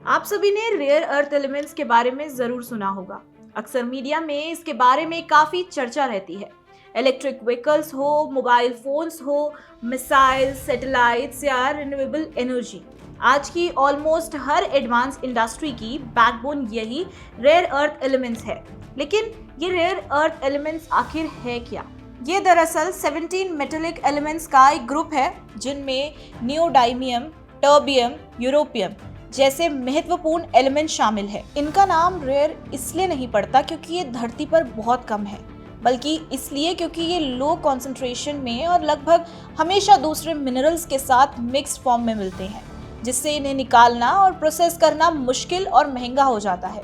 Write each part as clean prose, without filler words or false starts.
आप सभी ने रेयर अर्थ एलिमेंट्स के बारे में जरूर सुना होगा। अक्सर मीडिया में इसके बारे में काफी चर्चा रहती है। इलेक्ट्रिक व्हीकल्स हो, मोबाइल फोन्स हो, मिसाइल, सैटेलाइट्स या रिन्यूएबल एनर्जी, आज की ऑलमोस्ट हर एडवांस इंडस्ट्री की बैकबोन यही रेयर अर्थ एलिमेंट्स है। लेकिन ये रेयर अर्थ एलिमेंट्स आखिर है क्या? ये दरअसल 17 मेटेलिक एलिमेंट्स का एक ग्रुप है, जिनमें नियोडाइमियम, टर्बियम, यूरोपियम जैसे महत्वपूर्ण एलिमेंट शामिल है। इनका नाम रेयर इसलिए नहीं पड़ता क्योंकि ये धरती पर बहुत कम है, बल्कि इसलिए क्योंकि ये लो कॉन्सेंट्रेशन में और लगभग हमेशा दूसरे मिनरल्स के साथ मिक्स्ड फॉर्म में मिलते हैं, जिससे इन्हें निकालना और प्रोसेस करना मुश्किल और महंगा हो जाता है।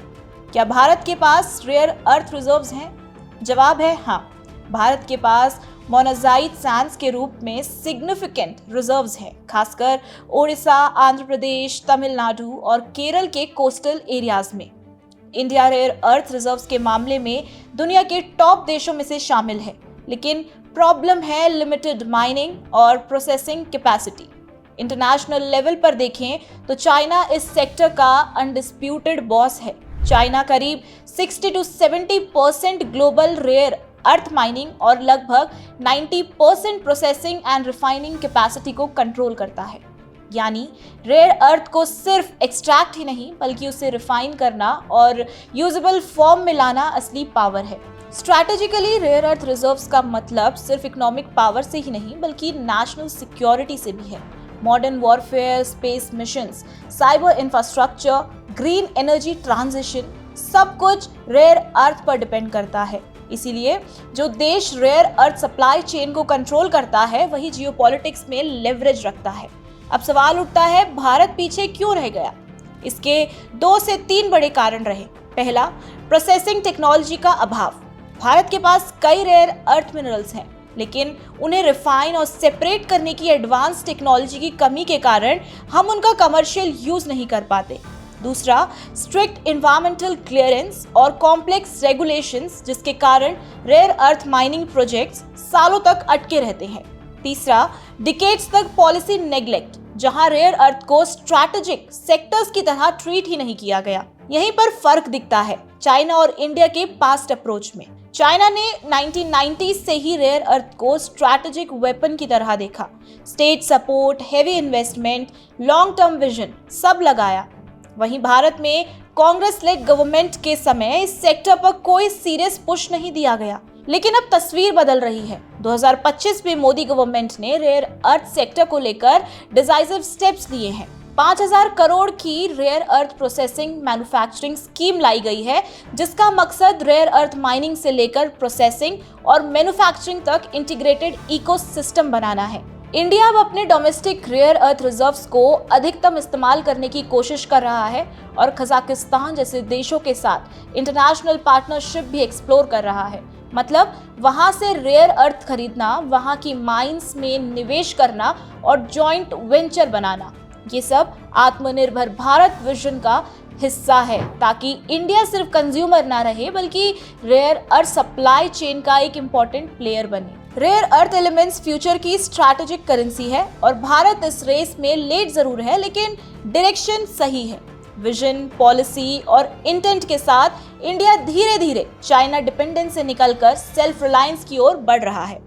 क्या भारत के पास रेयर अर्थ रिजर्व्स हैं? जवाब है हाँ। भारत के पास मोनाजाइट सैंड्स के रूप में सिग्निफिकेंट रिजर्व्स हैं, खासकर ओडिशा, आंध्र प्रदेश, तमिलनाडु और केरल के कोस्टल एरियाज में। इंडिया रेयर अर्थ रिजर्व्स के मामले में दुनिया के टॉप देशों में से शामिल है, लेकिन प्रॉब्लम है लिमिटेड माइनिंग और प्रोसेसिंग कैपेसिटी। इंटरनेशनल लेवल पर देखें तो चाइना इस सेक्टर का अनडिस्प्यूटेड बॉस है। चाइना करीब 60 to 70% global rare earth mining और लगभग 90% प्रोसेसिंग एंड रिफाइनिंग कैपेसिटी को कंट्रोल करता है। यानी रेयर अर्थ को सिर्फ एक्सट्रैक्ट ही नहीं, बल्कि उसे रिफाइन करना और यूजेबल फॉर्म में लाना असली पावर है। स्ट्रैटेजिकली रेयर अर्थ रिजर्व्स का मतलब सिर्फ इकोनॉमिक पावर से ही नहीं, बल्कि नेशनल सिक्योरिटी से भी है। Modern warfare, space missions, cyber infrastructure, green energy transition, सब कुछ रेयर अर्थ पर डिपेंड करता है। इसीलिए जो देश रेयर अर्थ सप्लाई चेन को कंट्रोल करता है, वही जियोपॉलिटिक्स में लेवरेज रखता है। अब सवाल उठता है, भारत पीछे क्यों रह गया? इसके 2 से 3 बड़े कारण रहे। पहला, प्रोसेसिंग टेक्नोलॉजी का अभाव। भारत के पास कई रेयर अर्थ मिनरल्स हैं, लेकिन उन्हें रिफाइन और सेपरेट करने की एडवांस टेक्नोलॉजी की कमी के कारण हम उनका कमर्शियल यूज नहीं कर पाते। दूसरा, स्ट्रिक्ट एनवायरमेंटल क्लियरेंस और कॉम्प्लेक्स रेगुलेशंस, जिसके कारण रेयर अर्थ माइनिंग प्रोजेक्ट्स सालों तक अटके रहते हैं। तीसरा, डिकेड्स तक पॉलिसी नेग्लेक्ट, जहां रेयर अर्थ को स्ट्रैटेजिक सेक्टर्स की तरह ट्रीट ही नहीं किया गया। यहीं पर फर्क दिखता है चाइना और इंडिया के पास्ट अप्रोच में। चाइना ने 1990s से ही रेयर अर्थ को स्ट्रैटेजिक वेपन की तरह देखा। State support, heavy investment, long term vision सब लगाया। वहीं भारत में कांग्रेस लेड गवर्नमेंट के समय इस सेक्टर पर कोई सीरियस पुश नहीं दिया गया। लेकिन अब तस्वीर बदल रही है। 2025 में मोदी गवर्नमेंट ने रेयर अर्थ सेक्टर को लेकर डिसाइसिव स्टेप्स लिए हैं। 5000 करोड़ की rare earth processing manufacturing scheme लाई गई है, जिसका मकसद रेयर अर्थ माइनिंग से लेकर प्रोसेसिंग और मैन्युफैक्चरिंग तक इंटीग्रेटेड इकोसिस्टम बनाना है। इंडिया अब अपने डोमेस्टिक रेयर अर्थ रिजर्व्स को अधिकतम इस्तेमाल करने की कोशिश कर रहा है और कजाकिस्तान जैसे देशों के साथ इंटरनेशनल पार्टनरशिप भी एक्सप्लोर कर रहा है। मतलब वहां से रेयर अर्थ खरीदना, वहां की माइंस में निवेश करना और जॉइंट वेंचर बनाना, ये सब आत्मनिर्भर भारत विजन का हिस्सा है, ताकि इंडिया सिर्फ कंज्यूमर ना रहे, बल्कि रेयर अर्थ सप्लाई चेन का एक इम्पोर्टेंट प्लेयर बने। रेयर अर्थ एलिमेंट्स फ्यूचर की स्ट्रैटेजिक करेंसी है और भारत इस रेस में लेट जरूर है, लेकिन डायरेक्शन सही है। विजन, पॉलिसी और इंटेंट के साथ इंडिया धीरे धीरे चाइना डिपेंडेंस से निकलकर सेल्फ रिलायंस की ओर बढ़ रहा है।